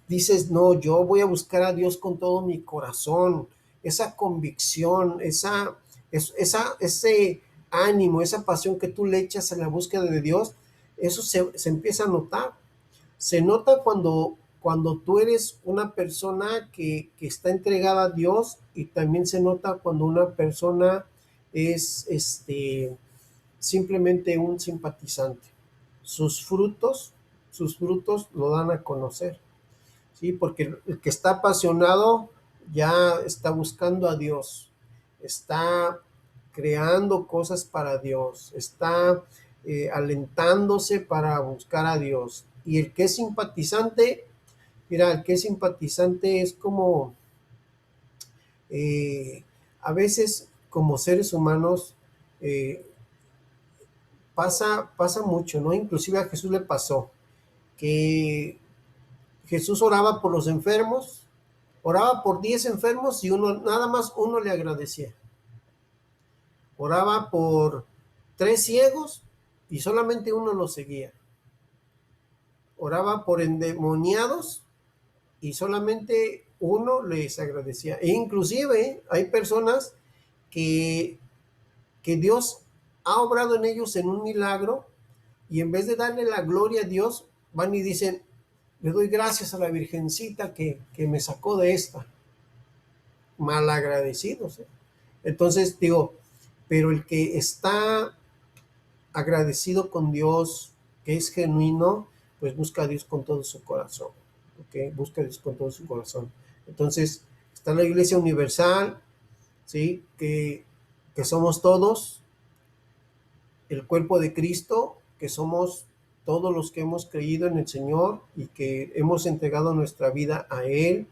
dices, no, yo voy a buscar a Dios con todo mi corazón, esa convicción, ese ánimo, esa pasión que tú le echas a la búsqueda de Dios, eso se empieza a notar. Se nota cuando tú eres una persona que está entregada a Dios, y también se nota cuando una persona es simplemente un simpatizante. Sus frutos, sus frutos lo dan a conocer, ¿sí? Porque el que está apasionado ya está buscando a Dios, está creando cosas para Dios, está alentándose para buscar a Dios. Y el que es simpatizante, mira, el que es simpatizante es como, eh, a veces como seres humanos, eh, pasa mucho, ¿no? Inclusive a Jesús le pasó que Jesús oraba por los enfermos, oraba por 10 enfermos y nada más uno le agradecía. Oraba por 3 ciegos y solamente uno lo seguía. Oraba por endemoniados y solamente uno les agradecía. E inclusive hay personas que, que Dios ha obrado en ellos en un milagro, y en vez de darle la gloria a Dios, van y dicen, le doy gracias a la Virgencita que me sacó de esta. Malagradecidos, ¿eh? Entonces digo, pero el que está agradecido con Dios, que es genuino, pues busca a Dios con todo su corazón, ¿ok? Busca a Dios con todo su corazón. Entonces, está la Iglesia Universal, ¿sí? Que somos todos el cuerpo de Cristo, que somos todos los que hemos creído en el Señor y que hemos entregado nuestra vida a Él.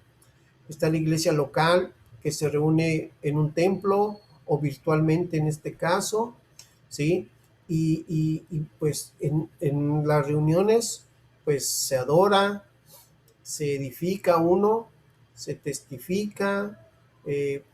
Está la iglesia local, que se reúne en un templo o virtualmente en este caso, ¿sí? Pues en las reuniones, pues se adora, se edifica uno, se testifica,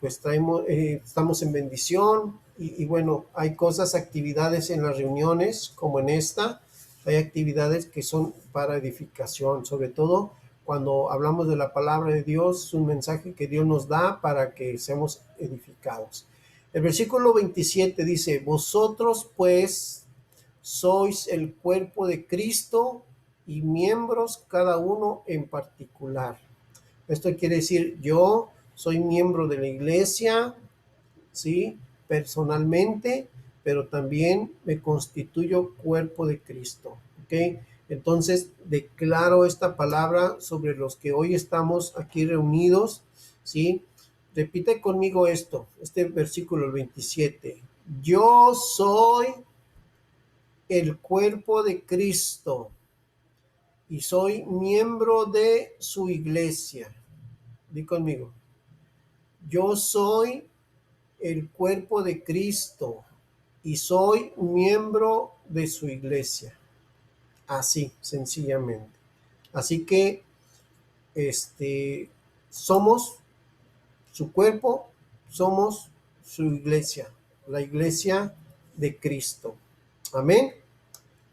pues estamos en bendición, bueno, hay cosas, actividades en las reuniones como en esta, hay actividades que son para edificación, sobre todo cuando hablamos de la palabra de Dios, es un mensaje que Dios nos da para que seamos edificados. El versículo 27 dice, vosotros pues sois el cuerpo de Cristo y miembros cada uno en particular. Esto quiere decir, yo soy miembro de la iglesia, ¿sí? Personalmente, pero también me constituyo cuerpo de Cristo, ¿ok? Entonces, declaro esta palabra sobre los que hoy estamos aquí reunidos, ¿sí? Repite conmigo este versículo, el 27. Yo soy el cuerpo de Cristo y soy miembro de su iglesia. Di conmigo. Yo soy el cuerpo de Cristo y soy miembro de su iglesia. Así, sencillamente. Así que somos su cuerpo, somos su iglesia, la iglesia de Cristo. Amén.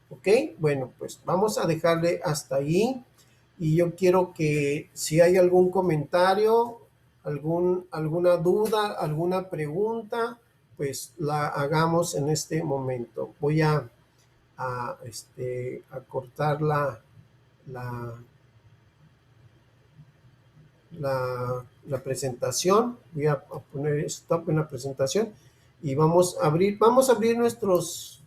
Ok, bueno, pues vamos a dejarle hasta ahí, y yo quiero que si hay algún comentario, alguna duda, alguna pregunta, pues la hagamos en este momento. Voy a cortar la, la presentación, voy a poner stop en la presentación y vamos a abrir nuestros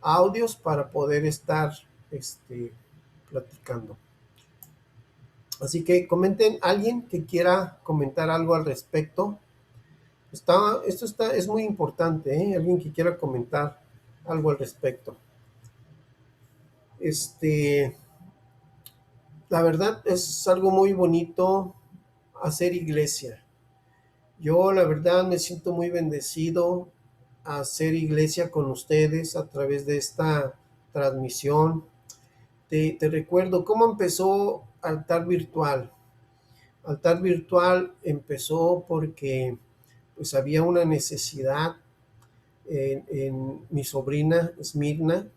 audios para poder estar platicando. Así que comenten, alguien que quiera comentar algo al respecto. Es muy importante, ¿eh? Alguien que quiera comentar algo al respecto. La verdad es algo muy bonito hacer iglesia. Yo la verdad me siento muy bendecido a hacer iglesia con ustedes a través de esta transmisión. Te recuerdo cómo empezó Altar Virtual. Altar Virtual empezó porque pues había una necesidad en mi sobrina Smirna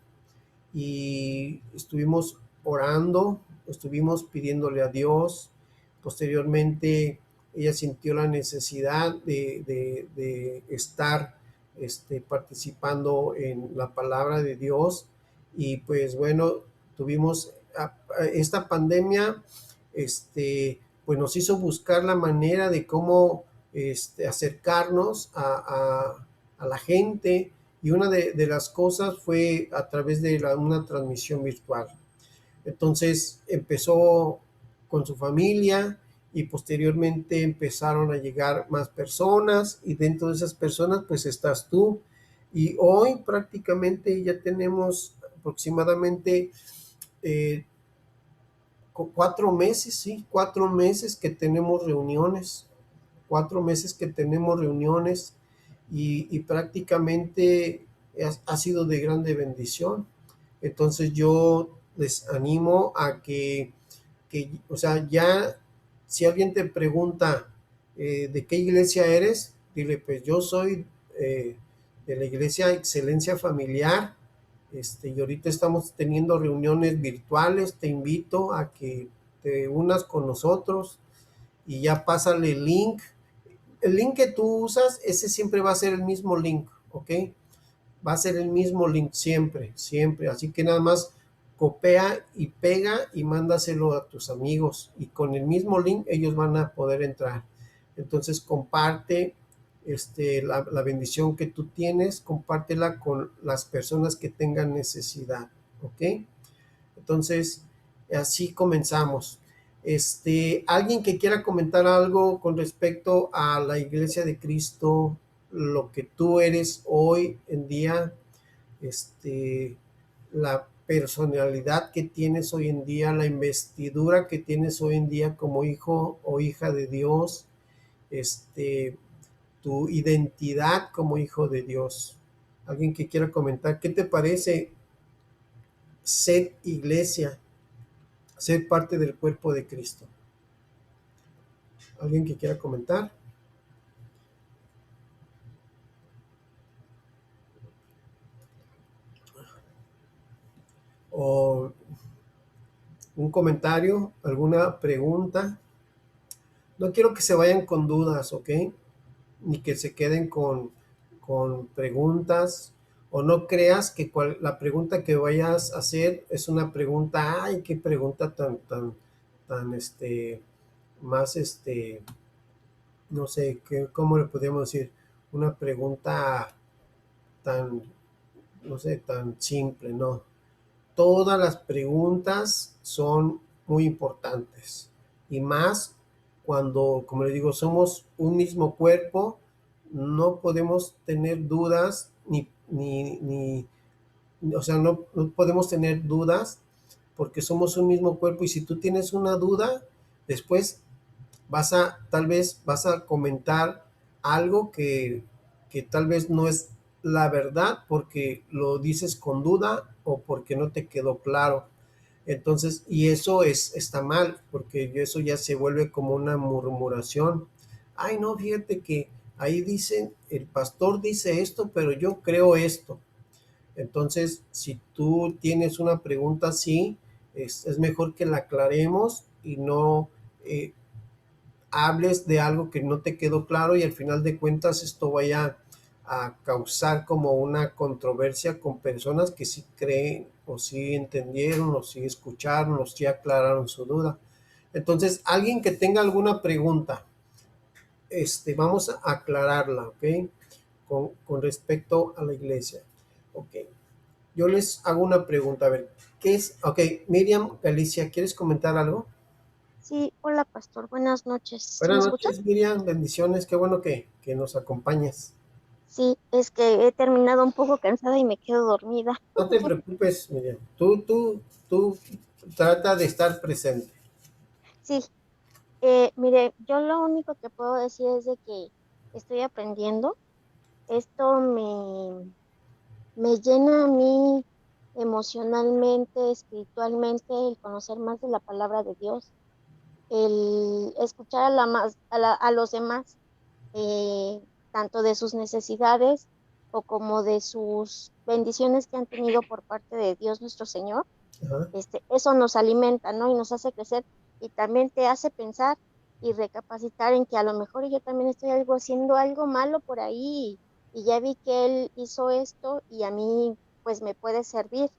y estuvimos orando, estuvimos pidiéndole a Dios. Posteriormente ella sintió la necesidad de estar participando en la palabra de Dios y pues bueno, tuvimos esta pandemia, pues nos hizo buscar la manera de cómo acercarnos a la gente y una de las cosas fue a través de una transmisión virtual. Entonces empezó con su familia y posteriormente empezaron a llegar más personas y dentro de esas personas pues estás tú. Y hoy prácticamente ya tenemos aproximadamente eh, 4 meses, sí, 4 meses que tenemos reuniones, 4 meses que tenemos reuniones y prácticamente ha sido de grande bendición. Entonces yo les animo a o sea, ya si alguien te pregunta de qué iglesia eres, dile, pues yo soy de la iglesia Excelencia Familiar, y ahorita estamos teniendo reuniones virtuales, te invito a que te unas con nosotros y ya pásale el link que tú usas, ese siempre va a ser el mismo link, ¿ok? Va a ser el mismo link siempre, siempre. Así que nada más copia y pega y mándaselo a tus amigos y con el mismo link ellos van a poder entrar. Entonces comparte la bendición que tú tienes, compártela con las personas que tengan necesidad, ¿ok? Entonces, así comenzamos. Alguien que quiera comentar algo con respecto a la Iglesia de Cristo, lo que tú eres hoy en día, la personalidad que tienes hoy en día, la investidura que tienes hoy en día como hijo o hija de Dios, tu identidad como hijo de Dios. Alguien que quiera comentar, ¿qué te parece ser iglesia, ser parte del cuerpo de Cristo? ¿Alguien que quiera comentar? ¿O un comentario? ¿Alguna pregunta? No quiero que se vayan con dudas, ¿ok? Ni que se queden con preguntas. O no creas que la pregunta que vayas a hacer es una pregunta, ay, qué pregunta tan, más, no sé, ¿cómo le podríamos decir? Una pregunta tan, no sé, tan simple, ¿no? Todas las preguntas son muy importantes y más cuando, como le digo, somos un mismo cuerpo, no podemos tener dudas o sea, no podemos tener dudas porque somos un mismo cuerpo y si tú tienes una duda, después tal vez vas a comentar algo que tal vez no es la verdad porque lo dices con duda o porque no te quedó claro. Entonces, y eso está mal, porque eso ya se vuelve como una murmuración. Ay, no, fíjate que ahí dicen, el pastor dice esto, pero yo creo esto. Entonces, si tú tienes una pregunta así, es mejor que la aclaremos y no hables de algo que no te quedó claro y al final de cuentas esto vaya a causar como una controversia con personas que sí creen o sí entendieron o sí escucharon o sí aclararon su duda. Entonces, alguien que tenga alguna pregunta, vamos a aclararla, ¿ok? Con respecto a la iglesia. Ok. yo les hago una pregunta, a ver, ¿qué es? Ok, Miriam Galicia, ¿quieres comentar algo? Sí, hola pastor, buenas noches. ¿Sí me Buenas escuchan? noches, Miriam, bendiciones, qué bueno que nos acompañas. Sí, es que he terminado un poco cansada y me quedo dormida. No te preocupes, Miriam, tú trata de estar presente. Sí, mire, yo lo único que puedo decir es de que estoy aprendiendo. Esto me llena a mí emocionalmente, espiritualmente, el conocer más de la palabra de Dios, el escuchar a los demás, eh, tanto de sus necesidades o como de sus bendiciones que han tenido por parte de Dios nuestro Señor. Ajá. Eso nos alimenta, ¿no? Y nos hace crecer y también te hace pensar y recapacitar en que a lo mejor yo también estoy haciendo algo malo por ahí y ya vi que él hizo esto y a mí pues me puede servir.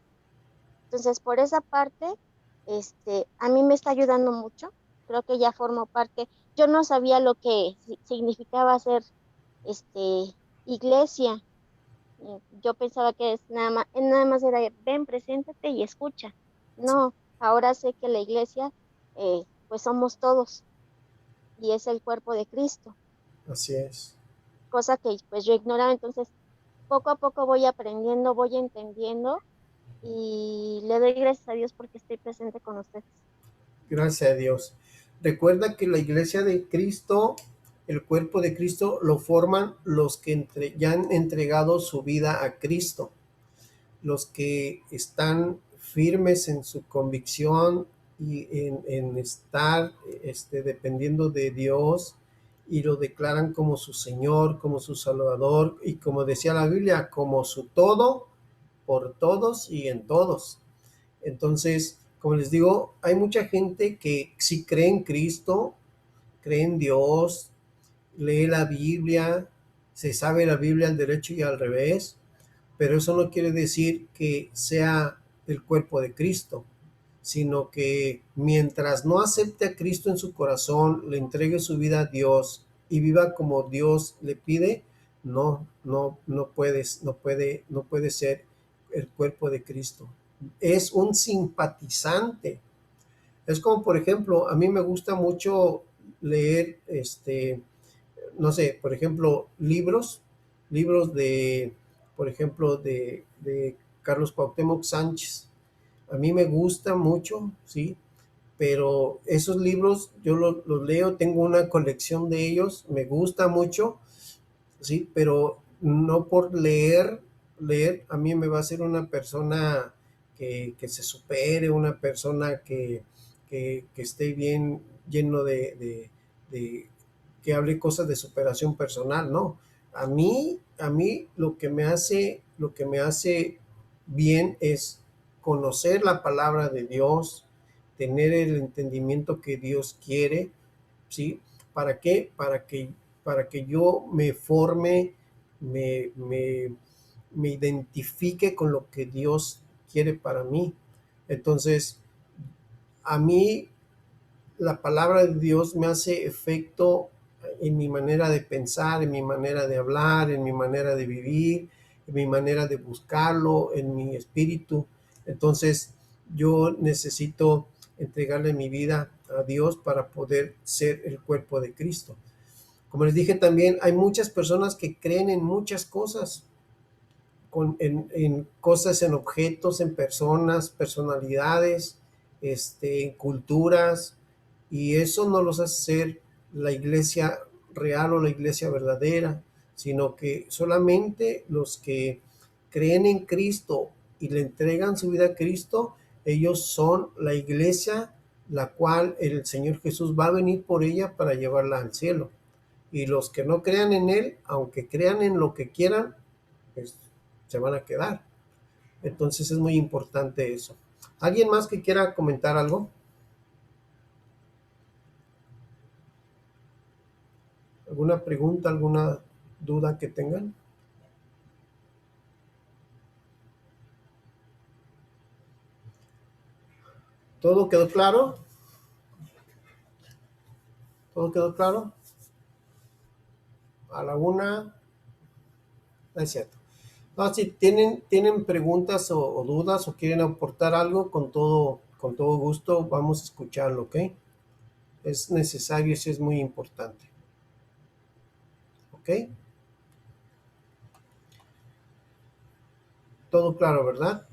Entonces, por esa parte, a mí me está ayudando mucho. Creo que ya formo parte. Yo no sabía lo que significaba ser, este, iglesia. Yo pensaba que es nada más era ven, preséntate y escucha. No, ahora sé que la iglesia, pues somos todos y es el cuerpo de Cristo, Así es. cosa que pues yo ignoraba. Entonces, poco a poco voy aprendiendo, voy entendiendo y le doy gracias a Dios porque estoy presente con ustedes. Gracias a Dios. Recuerda que la iglesia de Cristo, el cuerpo de Cristo, lo forman los que ya han entregado su vida a Cristo, los que están firmes en su convicción y en estar dependiendo de Dios y lo declaran como su Señor, como su Salvador y como decía la Biblia, como su todo, por todos y en todos. Entonces, como les digo, hay mucha gente que sí cree en Cristo, cree en Dios, lee la Biblia, se sabe la Biblia al derecho y al revés, pero eso no quiere decir que sea el cuerpo de Cristo, sino que mientras no acepte a Cristo en su corazón, le entregue su vida a Dios y viva como Dios le pide, no puede ser el cuerpo de Cristo. Es un simpatizante. Es como, por ejemplo, a mí me gusta mucho leer, no sé, por ejemplo, libros de, por ejemplo, de Carlos Cuauhtémoc Sánchez. A mí me gusta mucho, ¿sí? Pero esos libros yo los leo, tengo una colección de ellos, me gusta mucho, ¿sí? Pero no por leer a mí me va a ser una persona que se supere, una persona que esté bien lleno de que hable cosas de superación personal, ¿no? A mí lo que me hace bien es conocer la palabra de Dios, tener el entendimiento que Dios quiere, ¿sí? ¿Para qué? Para que yo me forme, me, me, me identifique con lo que Dios quiere para mí. Entonces, a mí la palabra de Dios me hace efecto en mi manera de pensar, en mi manera de hablar, en mi manera de vivir, en mi manera de buscarlo, en mi espíritu. Entonces, yo necesito entregarle mi vida a Dios para poder ser el cuerpo de Cristo. Como les dije también, hay muchas personas que creen en muchas cosas, en cosas, en objetos, en personas, personalidades, en culturas, y eso no los hace ser la iglesia real o la iglesia verdadera, sino que solamente los que creen en Cristo y le entregan su vida a Cristo, ellos son la iglesia la cual el Señor Jesús va a venir por ella para llevarla al cielo. Y los que no crean en Él, aunque crean en lo que quieran, pues, se van a quedar. Entonces es muy importante eso. ¿Alguien más que quiera comentar algo? ¿Alguna pregunta, alguna duda que tengan? ¿Todo quedó claro? ¿Todo quedó claro? A la una, no es cierto. No, si tienen preguntas o dudas o quieren aportar algo, con todo gusto vamos a escucharlo, ¿ok? Es necesario y sí es muy importante, ¿ok? Todo claro, ¿verdad?